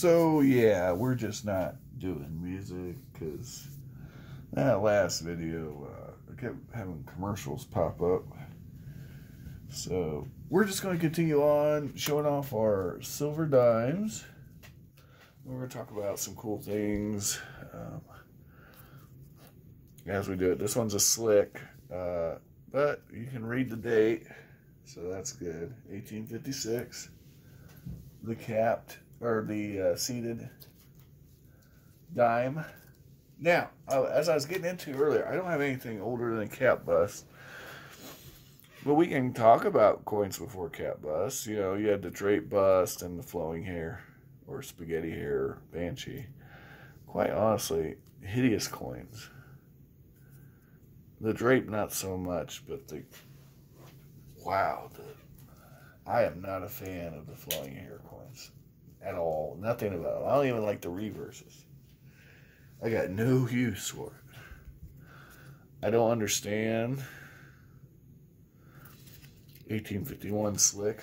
So yeah, we're just not doing music because that last video I kept having commercials pop up. So we're just going to continue on showing off our silver dimes. We're going to talk about some cool things as we do it. This one's a slick, but you can read the date, so that's good. 1856. The capped, or the seated dime. Now, as I was getting into earlier, I don't have anything older than cap bust. But we can talk about coins before cap bust. You know, you had the drape bust and the flowing hair, or spaghetti hair, banshee. Quite honestly, hideous coins. The drape, not so much, but the... Wow. I am not a fan of the flowing hair coins. At all. Nothing about them. I don't even like the reverses. I got no use for it. I don't understand. 1851 slick.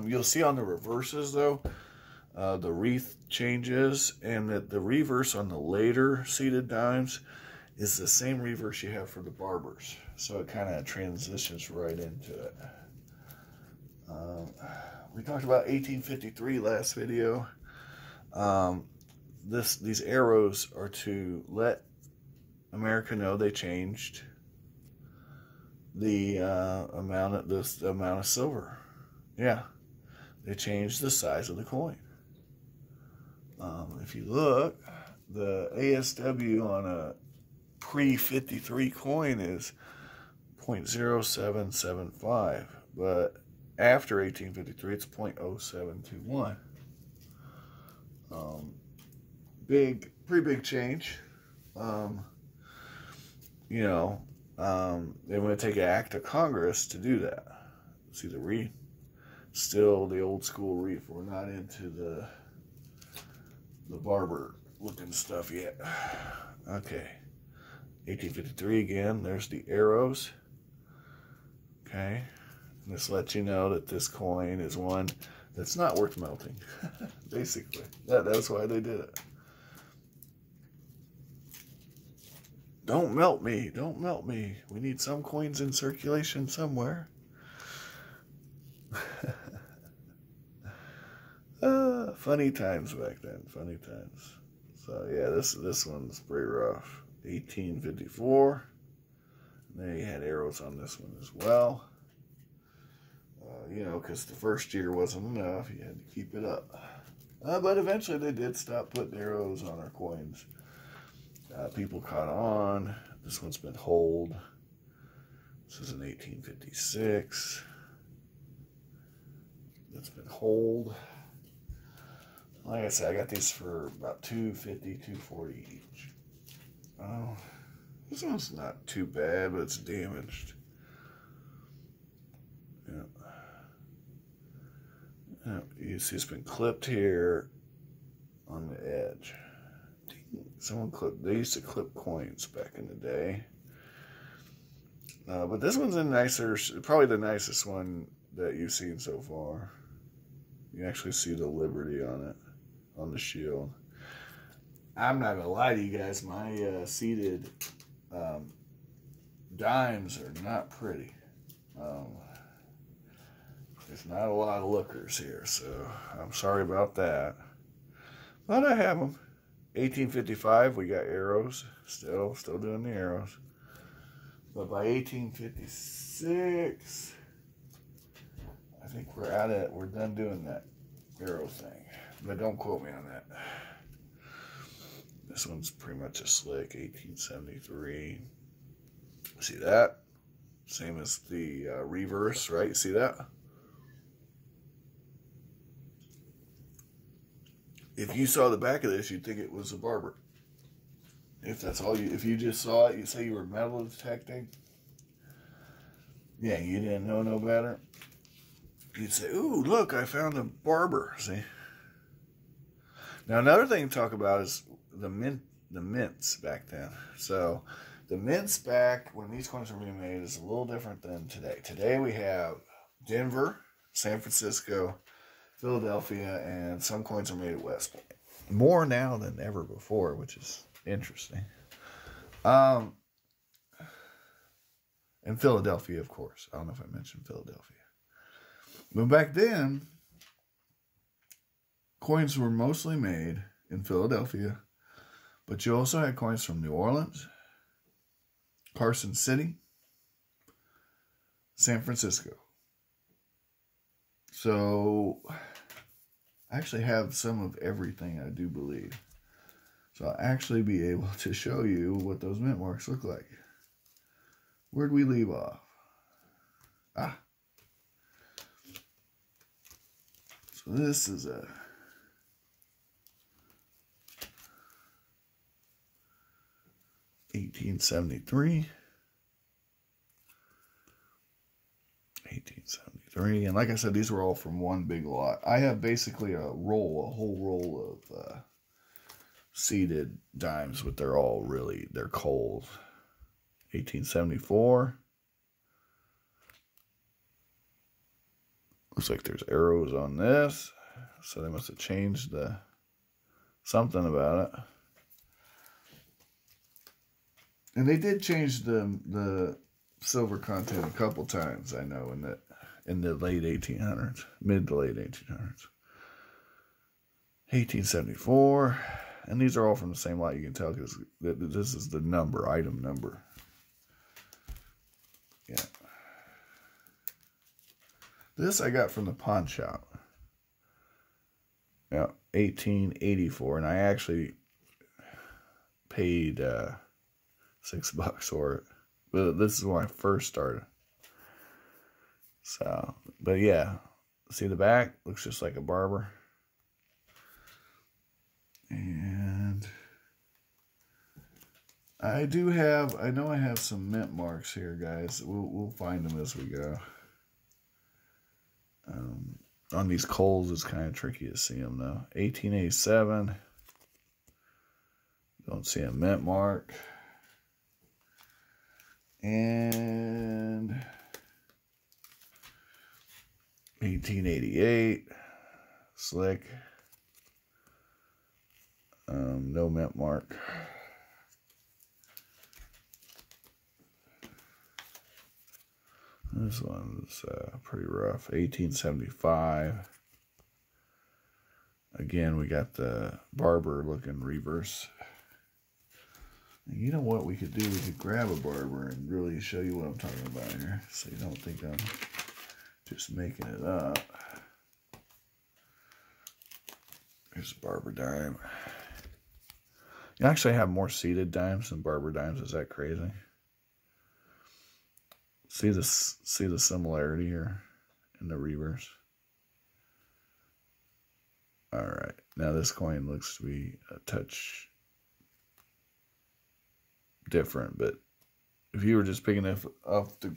You'll see on the reverses, though, the wreath changes, and that the reverse on the later seated dimes is the same reverse you have for the barbers. So it kind of transitions right into it. We talked about 1853 last video. These arrows are to let America know they changed the amount of silver. Yeah, they changed the size of the coin. If you look, the ASW on a pre-53 coin is 0.0775, but after 1853, it's 0.0721. Pretty big change. You know, they want to take an act of Congress to do that. See the wreath? Still the old school wreath. We're not into the barber looking stuff yet. Okay. 1853 again. There's the arrows. Okay. This lets you know that this coin is one that's not worth melting. Basically. That's why they did it. Don't melt me. Don't melt me. We need some coins in circulation somewhere. Funny times back then. Funny times. So yeah, this one's pretty rough. 1854. They had arrows on this one as well. You know, because the first year wasn't enough. You had to keep it up. But eventually they did stop putting arrows on our coins. People caught on. This one's been holed. This is in 1856. It's been holed. Like I said, I got these for about $2.50, $2.40 each. Oh, this one's not too bad, but it's damaged. Yeah. You see it's been clipped here on the edge. Someone clipped. They used to clip coins back in the day. But this one's a nicer, probably the nicest one that you've seen so far. You actually see the Liberty on it, on the shield. I'm not gonna lie to you guys. My seated dimes are not pretty. There's not a lot of lookers here, so I'm sorry about that. But I have them. 1855, we got arrows. Still doing the arrows. But by 1856, I think we're at it. We're done doing that arrow thing. But don't quote me on that. This one's pretty much a slick. 1873. See that? Same as the reverse, right? See that? If you saw the back of this, you'd think it was a barber. If that's all you, if you just saw it, you say you were metal detecting. Yeah, you didn't know no better. You'd say, "Ooh, look, I found a barber." See. Now another thing to talk about is the mints back then. So the mints back when these coins were being made is a little different than today. Today we have Denver, San Francisco, Philadelphia, and some coins are made at West Point. More now than ever before, which is interesting. And Philadelphia, of course. I don't know if I mentioned Philadelphia. But back then, coins were mostly made in Philadelphia, but you also had coins from New Orleans, Carson City, San Francisco. So I actually have some of everything, I do believe. So I'll actually be able to show you what those mint marks look like. Where'd we leave off? So this is a 1873. 1873. And like I said, these were all from one big lot. I have basically a whole roll of seeded dimes, but they're cold. 1874. Looks like there's arrows on this. So they must have changed something about it. And they did change the silver content a couple times, I know, in the late 1800s, mid to late 1800s. 1874, and these are all from the same lot. You can tell because this is the number, item number. Yeah. This I got from the pawn shop. Yeah, 1884, and I actually paid $6 for it. But this is when I first started. So, but yeah, see the back? Looks just like a barber. And I know I have some mint marks here, guys. We'll find them as we go. On these coals, it's kind of tricky to see them, though. 1887. Don't see a mint mark. And 1888. Slick. No mint mark. This one's pretty rough. 1875. Again, we got the barber looking reverse. And you know what we could do? We could grab a barber and really show you what I'm talking about here, so you don't think I'm just making it up. Here's a barber dime. You actually have more seeded dimes than barber dimes. Is that crazy? See the similarity here in the reverse. All right, now this coin looks to be a touch different, but if you were just picking it off the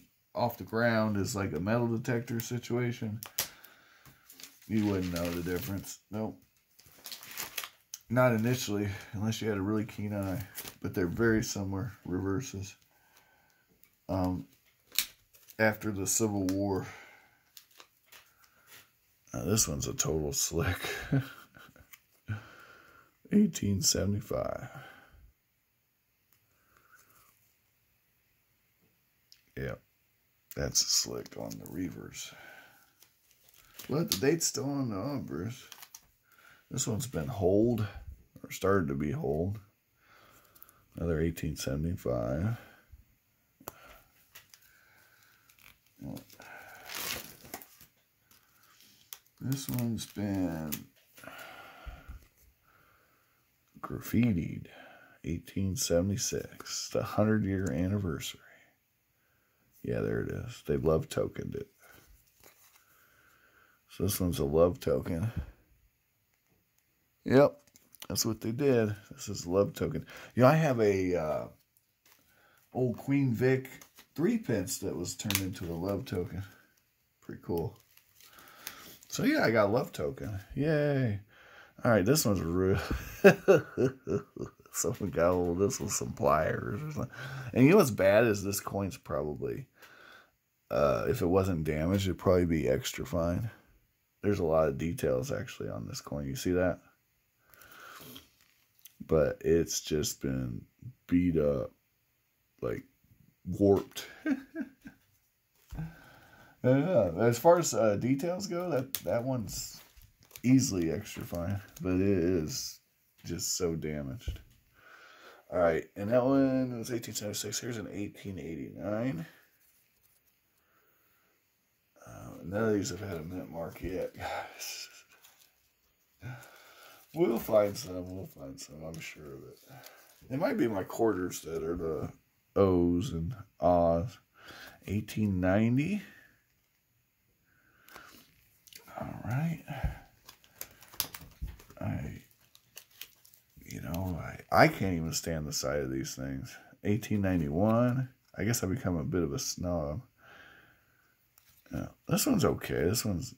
ground as like a metal detector situation, you wouldn't know the difference. Nope. Not initially, unless you had a really keen eye. But they're very similar reverses. After the Civil War. This one's a total slick. 1875. Yep. That's a slick on the reverse. But the date's still on the obverse. This one's been holed, or started to be holed. Another 1875. This one's been graffitied. 1876. The 100-year anniversary. Yeah, there it is. They love tokened it. So this one's a love token. Yep, that's what they did. This is a love token. You know, I have a old Queen Vic 3-pence that was turned into a love token. Pretty cool. So yeah, I got a love token. Yay. All right, this one's real. Someone got old. This was some pliers or something. And you know what's bad is this coin's probably, if it wasn't damaged, it'd probably be extra fine. There's a lot of details actually on this coin. You see that? But it's just been beat up, like warped. As far as details go, that one's easily extra fine, but it is just so damaged. All right, and that one was 1876. Here's an 1889. None of these have had a mint mark yet, guys. We'll find some. We'll find some. I'm sure of it. It might be my quarters that are the O's and A's. 1890. All right. I can't even stand the sight of these things. 1891. I guess I've become a bit of a snob. This one's okay. This one's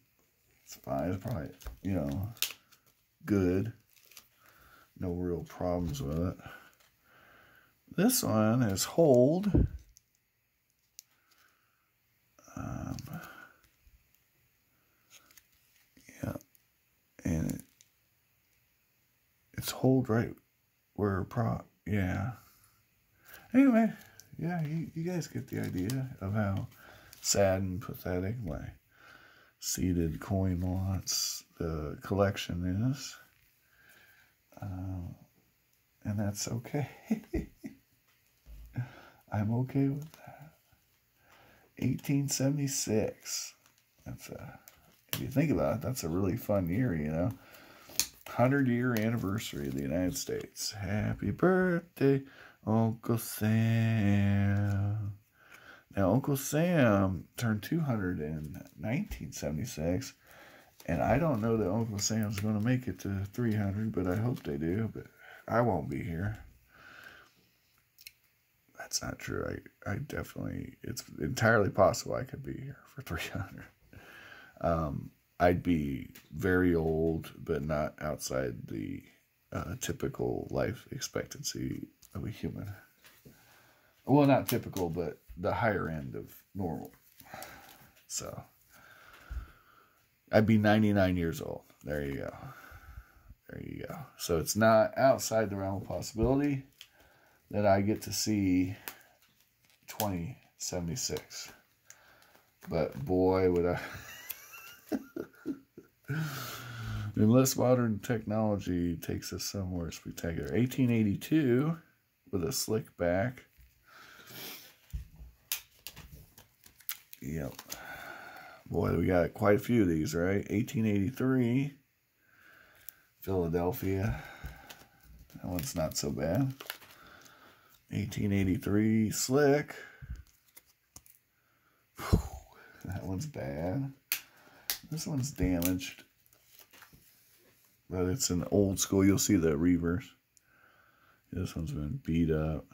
fine. It's probably, good. No real problems with it. This one is hold. And it's hold right where yeah. Anyway, yeah, you guys get the idea of how sad and pathetic my seeded coin lots collection is. And that's okay. I'm okay with that. 1876. If you think about it, that's a really fun year, 100-year anniversary of the United States. Happy birthday, Uncle Sam. Now, Uncle Sam turned 200 in 1976, and I don't know that Uncle Sam's going to make it to 300, but I hope they do, but I won't be here. That's not true. I definitely, it's entirely possible I could be here for 300. I'd be very old, but not outside the typical life expectancy of a human. Well, not typical, but the higher end of normal. So, I'd be 99 years old. There you go. There you go. So, it's not outside the realm of possibility that I get to see 2076. But boy, would I... Unless modern technology takes us somewhere spectacular. 1882 with a slick back. Yep. Boy, we got quite a few of these, right? 1883 Philadelphia. That one's not so bad. 1883 slick. Whew, that one's bad. This one's damaged, but it's an old school. You'll see the reverse. This one's been beat up.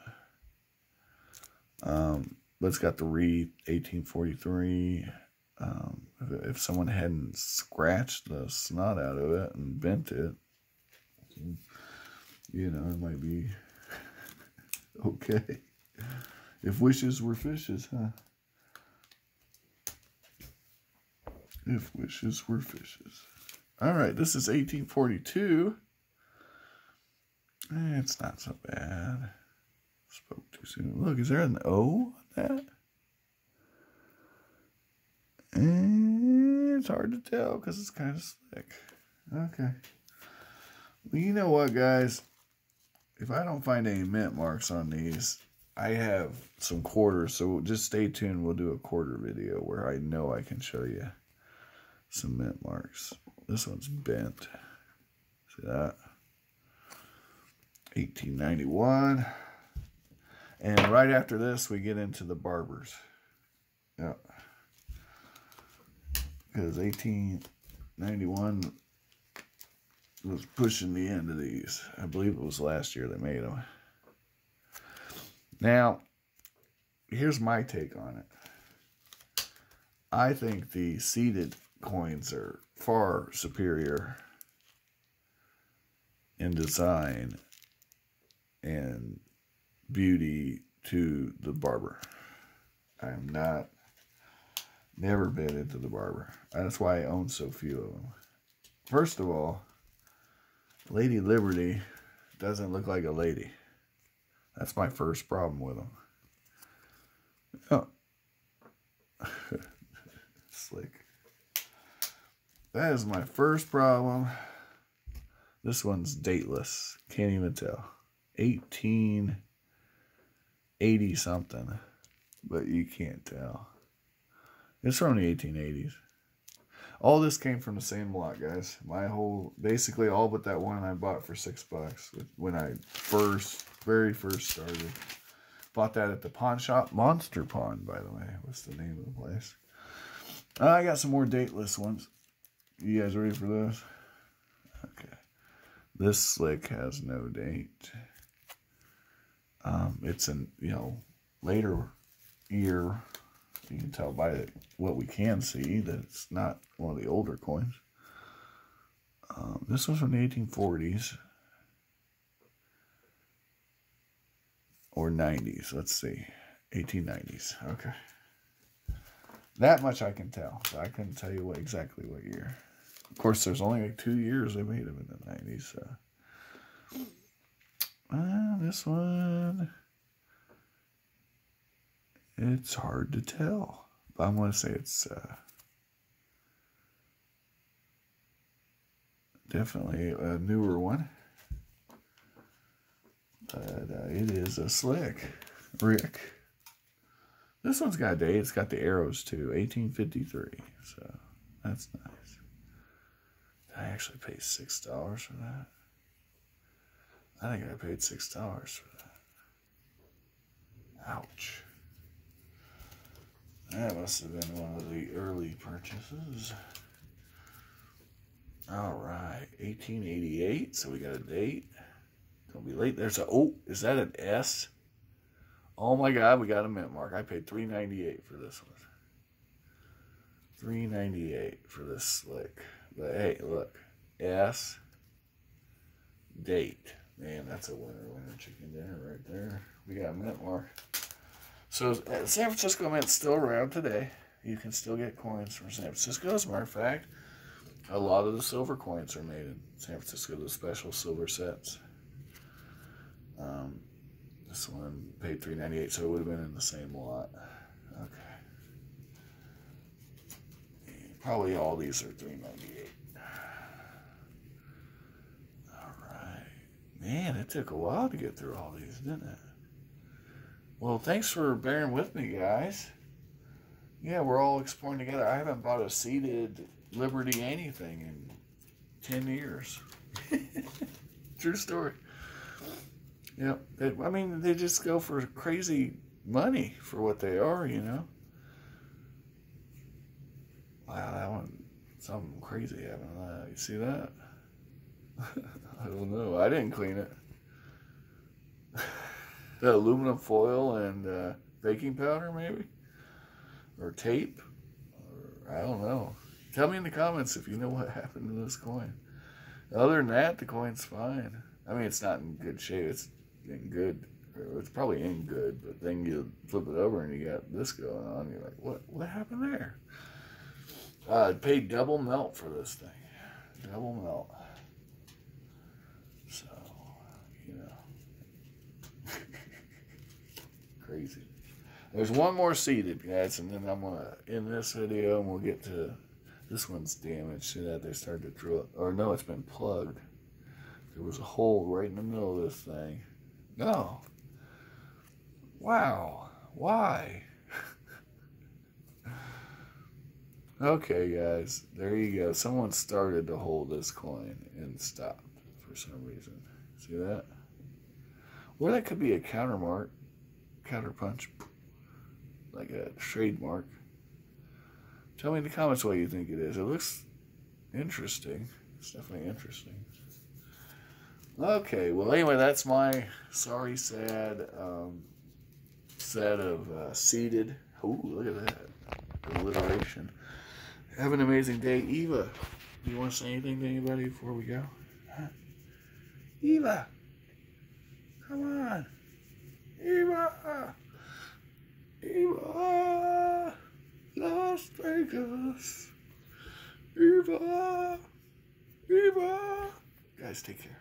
But it's got the reed, 1843. If someone hadn't scratched the snot out of it and bent it, it might be okay. If wishes were fishes, huh? If wishes were fishes. All right, this is 1842. It's not so bad. Spoke too soon. Look, is there an O on that? It's hard to tell because it's kind of slick. Okay. Well, you know what, guys? If I don't find any mint marks on these, I have some quarters, so just stay tuned. We'll do a quarter video where I know I can show you some mint marks. This one's bent. See that? 1891. And right after this, we get into the barbers. Yeah. Because 1891 was pushing the end of these. I believe it was last year they made them. Now, here's my take on it. I think the seeded coins are far superior in design and beauty to the barber. I'm not Never been into the barber. That's why I own so few of them. First of all, Lady Liberty doesn't look like a lady. That's my first problem with them. Oh. Slick. That is my first problem. This one's dateless. Can't even tell. 1880 something. But you can't tell. It's from the 1880s. All this came from the same lot, guys. My whole, basically all but that one I bought for $6 when I very first started. Bought that at the pawn shop. Monster Pawn, by the way, was the name of the place. I got some more dateless ones. You guys ready for this? Okay. This slick has no date. It's an, later year. You can tell by what we can see that it's not one of the older coins. This was from the 1840s. Or 90s. Let's see. 1890s. Okay. That much I can tell. So I couldn't tell you exactly what year. Of course, there's only like 2 years they made them in the 90s. So. This one, it's hard to tell. But I'm going to say it's definitely a newer one. But it is a slick Rick. This one's got a date. It's got the arrows too. 1853. So that's nice. I actually paid $6 for that. I think I paid $6 for that. Ouch. That must have been one of the early purchases. Alright. 1888. So we got a date. Don't be late. There's a, oh, is that an S? Oh my God, we got a mint mark. I paid $3.98 for this one. $3.98 for this slick. But hey, look. S. Date. Man, that's a winner chicken dinner right there. We got a mint mark. So San Francisco Mint's still around today. You can still get coins from San Francisco. As a matter of fact, a lot of the silver coins are made in San Francisco, the special silver sets. This one paid $3.98, so it would have been in the same lot. Okay. And probably all these are $3.98. All right. Man, it took a while to get through all these, didn't it? Well, thanks for bearing with me, guys. Yeah, we're all exploring together. I haven't bought a seated Liberty anything in 10 years. True story. Yep. I mean, they just go for crazy money for what they are, you know. Wow, that one, something crazy happened to that. You see that? I don't know. I didn't clean it. The aluminum foil and baking powder, maybe? Or tape? Or, I don't know. Tell me in the comments if you know what happened to this coin. Other than that, the coin's fine. I mean, it's not in good shape. It's in good. It's probably in good, but then you flip it over and you got this going on. You're like, what happened there? I paid double melt for this thing. Double melt. So, you know. Crazy. There's one more seated, guys, and then I'm going to end this video and we'll get to this one's damaged. See that? They started to drill it. Or no, it's been plugged. There was a hole right in the middle of this thing. No. Wow. Why? Okay, guys. There you go. Someone started to hold this coin and stopped for some reason. See that? Or that could be a counterpunch. Like a trademark. Tell me in the comments what you think it is. It looks interesting. It's definitely interesting. Okay, well anyway, that's my sorry, sad set of seated. Oh, look at that. Alliteration. Have an amazing day. Eva, do you want to say anything to anybody before we go? Huh? Eva! Come on! Eva! Eva! Las Vegas. Viva. Viva. Guys, take care.